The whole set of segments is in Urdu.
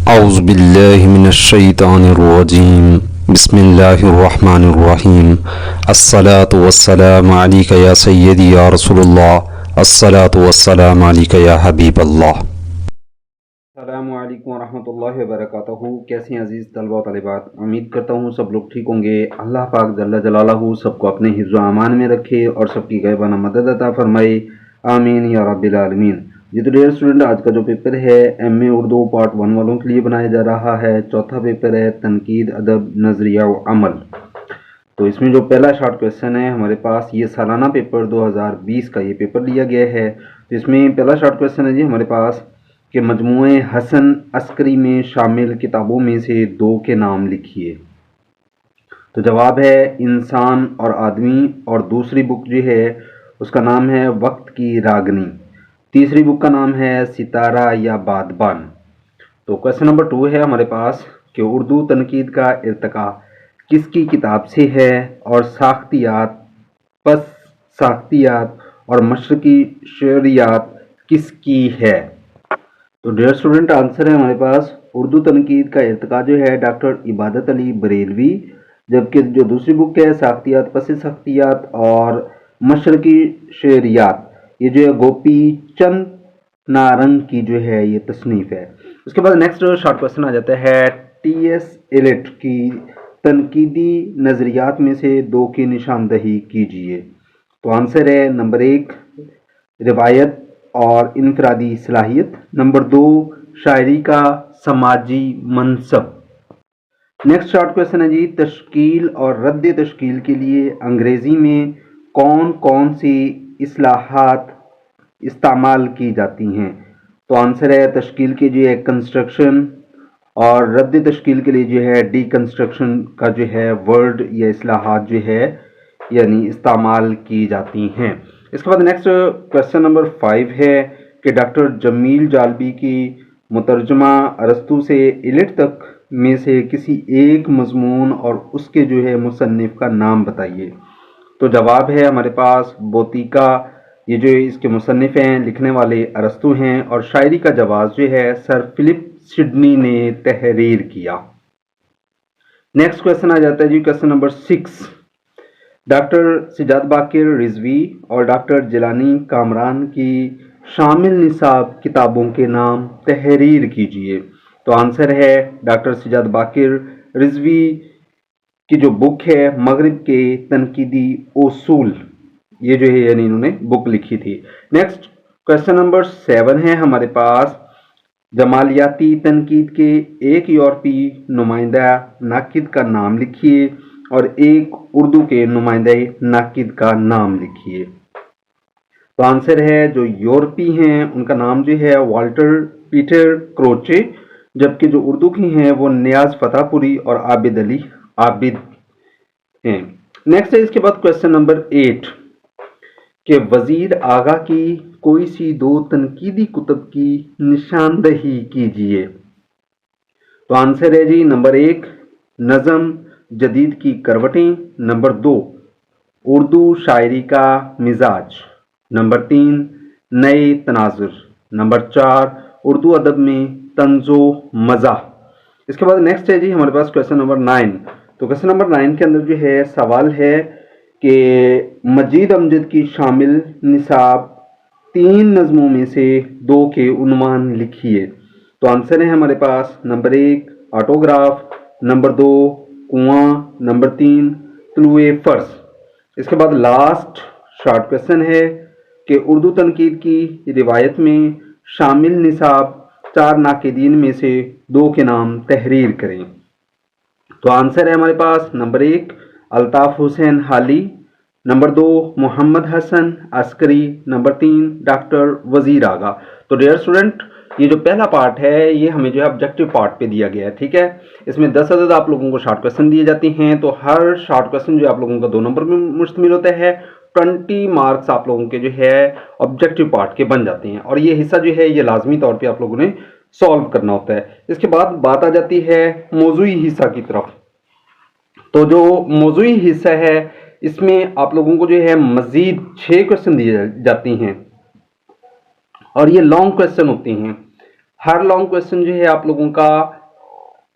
اعوذ باللہ من الشیطان الرجیم بسم اللہ الرحمن الرحیم الصلاة والسلام علیک یا سیدی یا رسول اللہ الصلاة والسلام علیک یا حبیب اللہ۔ السلام علیکم ورحمۃ اللہ وبرکاتہ۔ کیسے ہیں عزیز طلبہ و طالبات؟ امید کرتا ہوں سب لوگ ٹھیک ہوں گے۔ اللہ پاک جل جلالہ سب کو اپنے حفظ و امان میں رکھے اور سب کی غیبانہ مدد عطا فرمائے، آمین یا رب العالمین۔ جی تو ڈیئر اسٹوڈنٹ، آج کا جو پیپر ہے ایم اے اردو پارٹ 1 والوں کے لیے بنایا جا رہا ہے۔ چوتھا پیپر ہے تنقید، ادب، نظریہ و عمل۔ تو اس میں جو پہلا شارٹ کویسچن ہے ہمارے پاس، یہ سالانہ پیپر 2020 کا یہ پیپر لیا گیا ہے۔ تو اس میں پہلا شارٹ کویسچن ہے جی ہمارے پاس کہ مجموعہ حسن عسکری میں شامل کتابوں میں سے 2 کے نام لکھیے۔ تو جواب ہے انسان اور آدمی، اور دوسری بک جو ہے اس کا نام ہے وقت کی راگنی۔ تیسری بک کا نام ہے ستارہ یا بادبان۔ تو کویسچن نمبر 2 ہے ہمارے پاس کہ اردو تنقید کا ارتقاء کس کی کتاب سے ہے، اور ساختیات، پس ساختیات اور مشرقی شعریات کس کی ہے؟ تو ڈیئر اسٹوڈنٹ، آنسر ہے ہمارے پاس اردو تنقید کا ارتقاء جو ہے ڈاکٹر عبادت علی بریلوی، جبکہ جو دوسری بک ہے ساختیات، پس ساختیات اور مشرقی شعریات، یہ جو ہے گوپی چند نارنگ کی جو ہے یہ تصنیف ہے۔ اس کے بعد نیکسٹ شارٹ کویسچن آ جاتا ہے ٹی ایس ایلیٹ کی تنقیدی نظریات میں سے 2 کی نشاندہی کیجیے۔ تو آنسر ہے نمبر 1 روایت اور انفرادی صلاحیت، نمبر 2 شاعری کا سماجی منصب۔ نیکسٹ شارٹ کویسچن ہے جی تشکیل اور رد تشکیل کے لیے انگریزی میں کون کون سی اصطلاحات استعمال کی جاتی ہیں؟ تو آنسر ہے تشکیل کے لیے کنسٹرکشن، اور رد تشکیل کے لیے جو ہے ڈی کنسٹرکشن کا جو ہے ورڈ یا اصطلاحات جو ہے یعنی استعمال کی جاتی ہیں۔ اس کے بعد نیکسٹ کویسچن نمبر 5 ہے کہ ڈاکٹر جمیل جالبی کی مترجمہ ارسطو سے ایلیٹ تک میں سے کسی ایک مضمون اور اس کے جو ہے مصنف کا نام بتائیے۔ تو جواب ہے ہمارے پاس بوتیکا، یہ جو اس کے مصنف ہیں، لکھنے والے ارسطو ہیں، اور شاعری کا جواز جو ہے سر فلپ سڈنی نے تحریر کیا۔ نیکسٹ کویسچن آ جاتا ہے جی question number 6، doctor Sajjad Baqir Rizvi اور ڈاکٹر جیلانی کامران کی شامل نصاب کتابوں کے نام تحریر کیجیے۔ تو آنسر ہے ڈاکٹر سجاد باقر رضوی کی جو بک ہے مغرب کے تنقیدی اصول، یہ جو ہے یعنی انہوں نے بک لکھی تھی۔ نیکسٹ کویسچن نمبر 7 ہے ہمارے پاس جمالیاتی تنقید کے ایک یورپی نمائندہ ناقد کا نام لکھیے اور ایک اردو کے نمائندہ ناقد کا نام لکھیے۔ تو آنسر ہے جو یورپی ہیں ان کا نام جو ہے والٹر پیٹر کروچے، جبکہ جو اردو کی ہیں وہ نیاز فتح پوری اور عابد علی عابد ہیں۔ نیکسٹ ہے اس کے بعد کویسچن نمبر 8 کہ وزیر آغا کی کوئی سی 2 تنقیدی کتب کی نشاندہی کیجیے۔ تو آنسر ہے جی نمبر 1 نظم جدید کی کروٹیں، نمبر 2 اردو شاعری کا مزاج، نمبر 3 نئے تناظر، نمبر 4 اردو ادب میں طنز و مزاح۔ اس کے بعد نیکسٹ ہے جی ہمارے پاس کویسچن نمبر 9۔ تو کویسچن نمبر 9 کے اندر جو ہے سوال ہے کہ مجید امجد کی شامل نصاب 3 نظموں میں سے 2 کے عنوان لکھیے۔ تو آنسر ہے ہمارے پاس نمبر 1 آٹوگراف، نمبر 2 کنواں، نمبر 3 طلوع فرس۔ اس کے بعد لاسٹ شارٹ کویسچن ہے کہ اردو تنقید کی روایت میں شامل نصاب 4 ناقدین میں سے 2 کے نام تحریر کریں۔ تو آنسر ہے ہمارے پاس نمبر 1 الطاف حسین حالی، نمبر 2 محمد حسن عسکری، نمبر 3 ڈاکٹر وزیر آغا۔ تو ڈیئر اسٹوڈنٹ، یہ جو پہلا پارٹ ہے یہ ہمیں جو ہے آبجیکٹیو پارٹ پہ دیا گیا ہے، ٹھیک ہے۔ اس میں 10 عدد آپ لوگوں کو شارٹ کویسچن دیے جاتے ہیں، تو ہر شارٹ کویسچن جو آپ لوگوں کا 2 نمبر میں مشتمل ہوتا ہے۔ 20 مارکس آپ لوگوں کے جو ہے آبجیکٹیو پارٹ کے بن جاتے ہیں، اور یہ حصہ جو ہے یہ لازمی طور پہ آپ لوگوں نے سالو کرنا ہوتا ہے۔ اس کے بعد بات آ جاتی ہے موضوعی حصہ کی طرف۔ تو جو موضوعی حصہ ہے اس میں آپ لوگوں کو جو ہے مزید 6 کویسچن دیے جاتے ہیں، اور یہ لانگ کویسچن ہوتے ہیں۔ ہر لانگ کویسچن جو ہے آپ لوگوں کا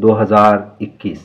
2021,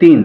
3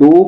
2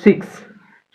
6,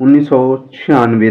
1996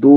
2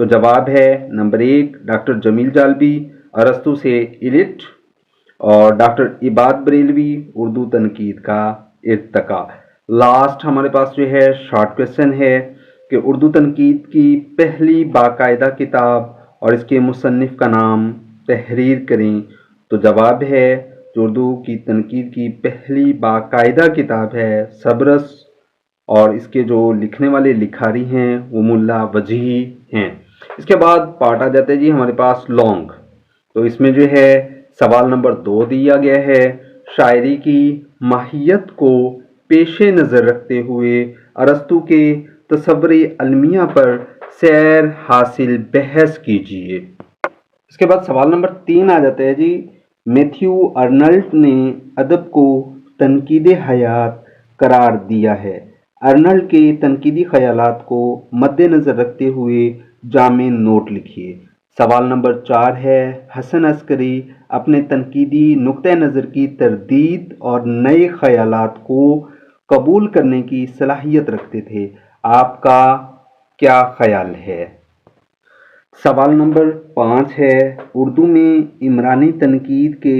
تو جواب ہے نمبر 1 ڈاکٹر جمیل جالبی ارسطو سے ایلٹ، اور ڈاکٹر عباد بریلوی اردو تنقید کا ارتقاء۔ لاسٹ ہمارے پاس جو ہے شارٹ کویسچن ہے کہ اردو تنقید کی پہلی باقاعدہ کتاب اور اس کے مصنف کا نام تحریر کریں۔ تو جواب ہے جو اردو کی تنقید کی پہلی باقاعدہ کتاب ہے صبرس، اور اس کے جو لکھنے والے لکھاری ہیں وہ ملا وجیہی ہیں۔ اس کے بعد پارٹ آ جاتا ہے جی ہمارے پاس لانگ۔ تو اس میں جو ہے سوال نمبر 2 دیا گیا ہے، شاعری کی ماہیت کو پیش نظر رکھتے ہوئے ارسطو کے تصور المیہ پر سیر حاصل بحث کیجیے۔ اس کے بعد سوال نمبر 3 آ جاتا ہے جی، میتھیو ارنلڈ نے ادب کو تنقید حیات قرار دیا ہے۔ ارنلڈ کے تنقیدی خیالات کو مد نظر رکھتے ہوئے جامع نوٹ لکھیے۔ سوال نمبر 4 ہے، حسن عسکری اپنے تنقیدی نقطہ نظر کی تردید اور نئے خیالات کو قبول کرنے کی صلاحیت رکھتے تھے، آپ کا کیا خیال ہے؟ سوال نمبر 5 ہے، اردو میں عمرانی تنقید کے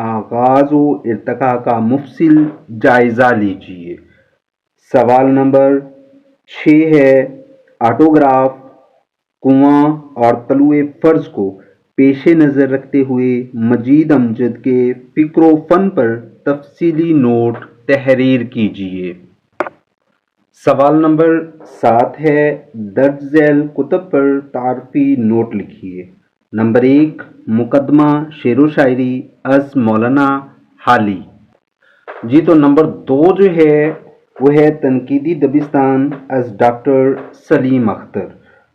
آغاز و ارتقاء کا مفصل جائزہ لیجیے۔ سوال نمبر 6 ہے، آٹوگراف، کنواں اور طلوع فرض کو پیش نظر رکھتے ہوئے مجید امجد کے فکر و فن پر تفصیلی نوٹ تحریر کیجیے۔ سوال نمبر 7 ہے، درج ذیل کتب پر تعارفی نوٹ لکھیے۔ نمبر 1 مقدمہ شعر و شاعری از مولانا حالی۔ جی تو نمبر 2 جو ہے وہ ہے تنقیدی دبستان از ڈاکٹر سلیم اختر۔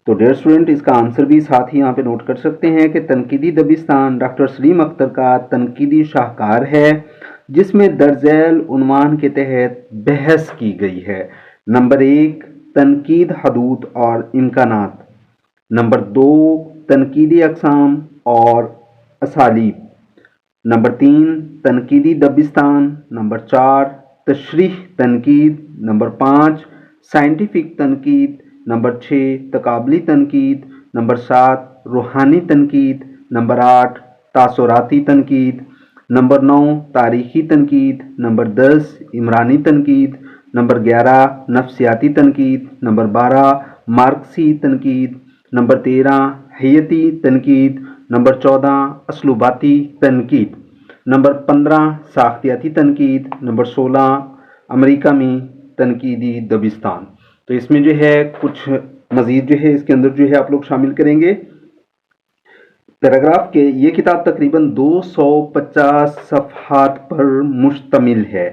تو ڈیئر اسٹوڈنٹ اس کا آنسر بھی ساتھ ہی یہاں پہ نوٹ کر سکتے ہیں کہ تنقیدی دبستان ڈاکٹر سلیم اختر کا تنقیدی شاہکار ہے جس میں درج ذیل عنوان کے تحت بحث کی گئی ہے۔ نمبر 1 تنقید حدود اور امکانات۔ نمبر 2 تنقیدی اقسام اور اسالیب۔ نمبر 3 تنقیدی دبستان۔ نمبر 4 تشریح تنقید۔ نمبر 5 سائنٹیفک تنقید۔ نمبر 6 تقابلی تنقید۔ نمبر 7 روحانی تنقید۔ نمبر 8 تاثراتی تنقید۔ نمبر 9 تاریخی تنقید۔ نمبر 10 عمرانی تنقید۔ نمبر 11 نفسیاتی تنقید۔ نمبر 12 مارکسی تنقید۔ نمبر 13 حیتی تنقید۔ نمبر 14 اسلوباتی تنقید۔ نمبر 15 ساختیاتی تنقید۔ نمبر 16 امریکہ میں تنقیدی دبستان۔ تو اس میں جو ہے کچھ مزید جو ہے اس کے اندر جو ہے آپ لوگ شامل کریں گے پیراگراف کے۔ یہ کتاب تقریباً 250 صفحات پر مشتمل ہے۔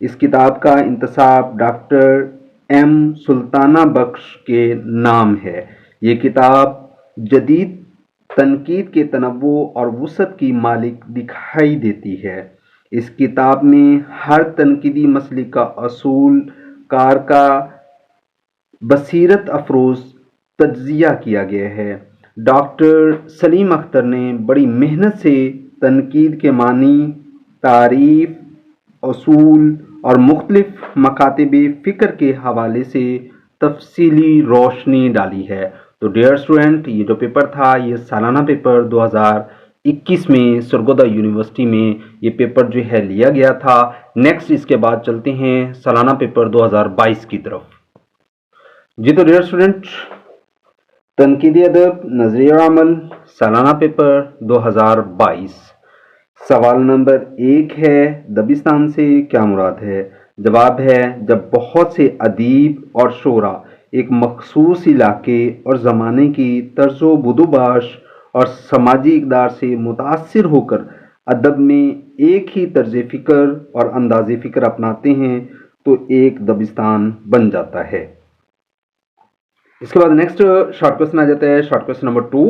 اس کتاب کا انتساب ڈاکٹر ایم سلطانہ بخش کے نام ہے۔ یہ کتاب جدید تنقید کے تنوع اور وسعت کی مالک دکھائی دیتی ہے۔ اس کتاب میں ہر تنقیدی مسلک کا اصول کار کا بصیرت افروز تجزیہ کیا گیا ہے۔ ڈاکٹر سلیم اختر نے بڑی محنت سے تنقید کے معنی، تعریف، اصول اور مختلف مکاتب فکر کے حوالے سے تفصیلی روشنی ڈالی ہے۔ تو ڈیئر اسٹوڈنٹ یہ جو پیپر تھا یہ سالانہ پیپر 2021 میں سرگودا یونیورسٹی میں یہ پیپر جو ہے لیا گیا تھا۔ نیکسٹ اس کے بعد چلتے ہیں سالانہ پیپر 2022 کی طرف۔ جی تو ڈیئر اسٹوڈنٹ تنقیدی ادب نظریہ اور عمل سالانہ پیپر 2022 سوال نمبر 1 ہے، دبستان سے کیا مراد ہے؟ جواب ہے، جب بہت سے ادیب اور شعراء ایک مخصوص علاقے اور زمانے کی طرز و بدوباش اور سماجی اقدار سے متاثر ہو کر ادب میں ایک ہی طرز فکر اور انداز فکر اپناتے ہیں تو ایک دبستان بن جاتا ہے۔ اس کے بعد نیکسٹ شارٹ کوسچن آ جاتا ہے، شارٹ کوسچن نمبر 2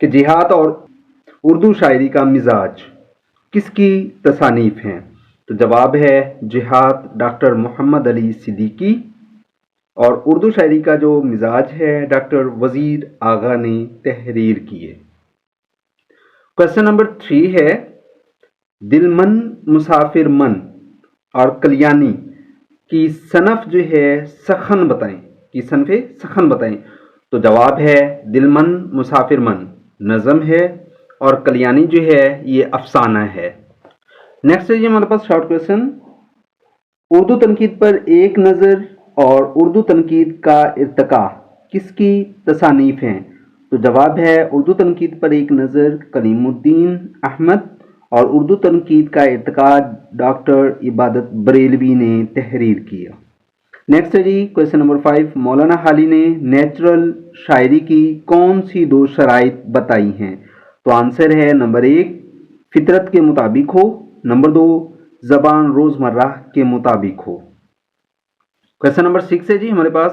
کہ جہاد اور اردو شاعری کا مزاج کس کی تصانیف ہیں؟ تو جواب ہے جہاد ڈاکٹر محمد علی صدیقی، اور اردو شاعری کا جو مزاج ہے ڈاکٹر وزیر آغا نے تحریر کی ہے۔ کوسچن نمبر 3 ہے، دل من مسافر من اور کلیانی کی صنف جو ہے سخن بتائیں، کی صنف سخن بتائیں۔ تو جواب ہے دلمن مسافر من نظم ہے اور کلیانی جو ہے یہ افسانہ ہے۔ نیکسٹ ہے جی ہمارے پاس شارٹ کویشچن، اردو تنقید پر ایک نظر اور اردو تنقید کا ارتقاء کس کی تصانیف ہیں؟ تو جواب ہے اردو تنقید پر ایک نظر کلیم الدین احمد اور اردو تنقید کا ارتقاء ڈاکٹر عبادت بریلوی نے تحریر کیا۔ نیکسٹ ہے جی کویشچن نمبر 5، مولانا حالی نے نیچرل شاعری کی کون سی 2 شرائط بتائی ہیں؟ تو آنسر ہے نمبر 1 فطرت کے مطابق ہو، نمبر 2 زبان روزمرہ کے مطابق ہو۔ کویشچن نمبر 6 ہے جی ہمارے پاس،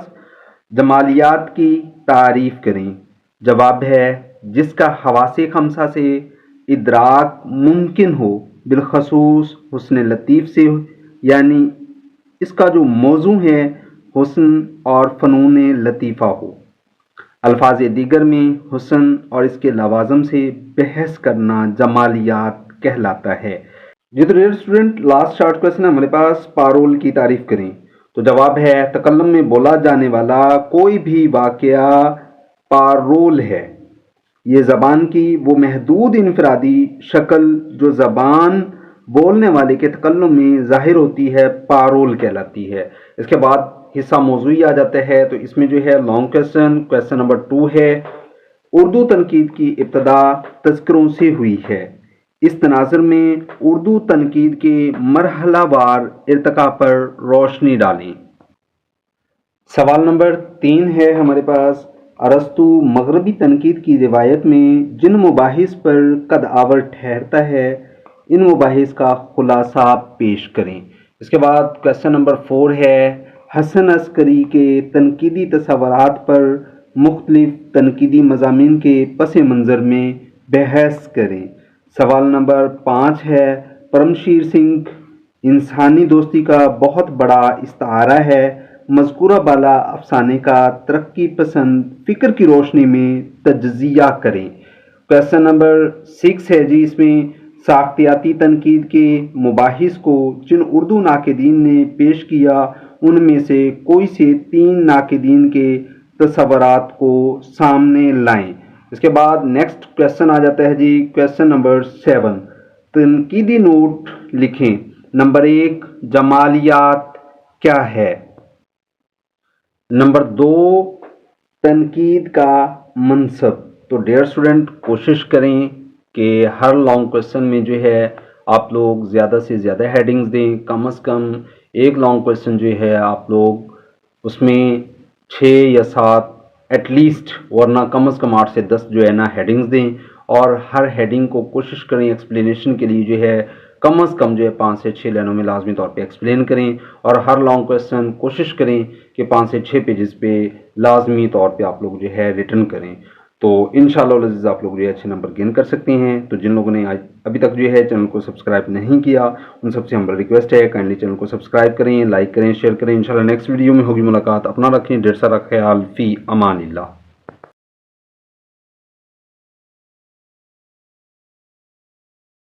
جمالیات کی تعریف کریں۔ جواب ہے جس کا حواس خمسہ سے ادراک ممکن ہو، بالخصوص حسن لطیف سے، یعنی اس کا جو موضوع ہے حسن اور فنون لطیفہ ہو۔ الفاظ دیگر میں حسن اور اس کے لوازم سے بحث کرنا جمالیات کہلاتا ہے۔ جی تو dear student last short question ہمارے پاس، پارول کی تعریف کریں۔ تو جواب ہے تکلم میں بولا جانے والا کوئی بھی واقعہ پارول ہے، یہ زبان کی وہ محدود انفرادی شکل جو زبان بولنے والے کے تکلم میں ظاہر ہوتی ہے پارول کہلاتی ہے۔ اس کے بعد حصہ موضوعی آ جاتا ہے، تو اس میں جو ہے لانگ کویشچن، کویشچن نمبر 2 ہے، اردو تنقید کی ابتدا تذکروں سے ہوئی ہے، اس تناظر میں اردو تنقید کے مرحلہ وار ارتقاء پر روشنی ڈالیں۔ سوال نمبر 3 ہے ہمارے پاس، ارسطو مغربی تنقید کی روایت میں جن مباحث پر قد آور ٹھہرتا ہے ان مباحث کا خلاصہ پیش کریں۔ اس کے بعد کویشچن نمبر 4 ہے، حسن عسکری کے تنقیدی تصورات پر مختلف تنقیدی مضامین کے پس منظر میں بحث کریں۔ سوال نمبر 5 ہے، پرم شیر سنگھ انسانی دوستی کا بہت بڑا استعارہ ہے، مذکورہ بالا افسانے کا ترقی پسند فکر کی روشنی میں تجزیہ کریں۔ کویشچن نمبر 6 ہے جی، اس میں ساختیاتی تنقید کے مباحث کو جن اردو ناقدین نے پیش کیا ان میں سے کوئی سے 3 ناقدین کے تصورات کو سامنے لائیں۔ اس کے بعد نیکسٹ کویشچن آ جاتا ہے جی کویشچن نمبر 7، تنقیدی نوٹ لکھیں۔ نمبر 1 جمالیات کیا ہے؟ نمبر 2 تنقید کا منصب۔ تو ڈیئر اسٹوڈنٹ کوشش کریں کہ ہر لانگ کویشچن میں جو ہے آپ لوگ زیادہ سے زیادہ ہیڈنگز دیں، کم از کم ایک لانگ کویشچن جو ہے آپ لوگ اس میں 6 یا 7 ایٹ لیسٹ، ورنہ کم از کم 8 سے 10 جو ہے نا ہیڈنگز دیں، اور ہر ہیڈنگ کو کوشش کریں ایکسپلینیشن کے لیے جو ہے کم از کم جو ہے 5 سے 6 لائنوں میں لازمی طور پہ ایکسپلین کریں، اور ہر لانگ کویشچن کوشش کریں کہ 5 سے 6 پیجز پہ لازمی طور پہ آپ لوگ جو ہے ریٹن کریں، تو انشاءاللہ العزیز آپ لوگ جو ہے اچھے نمبر گین کر سکتے ہیں۔ تو جن لوگوں نے ابھی تک جو ہے چینل کو سبسکرائب نہیں کیا ان سب سے ہمارا ریکویسٹ ہے کائنڈلی چینل کو سبسکرائب کریں، لائک کریں، شیئر کریں۔ انشاءاللہ نیکسٹ ویڈیو میں ہوگی ملاقات، اپنا رکھیں ڈھیر سارا خیال، فی امان اللہ۔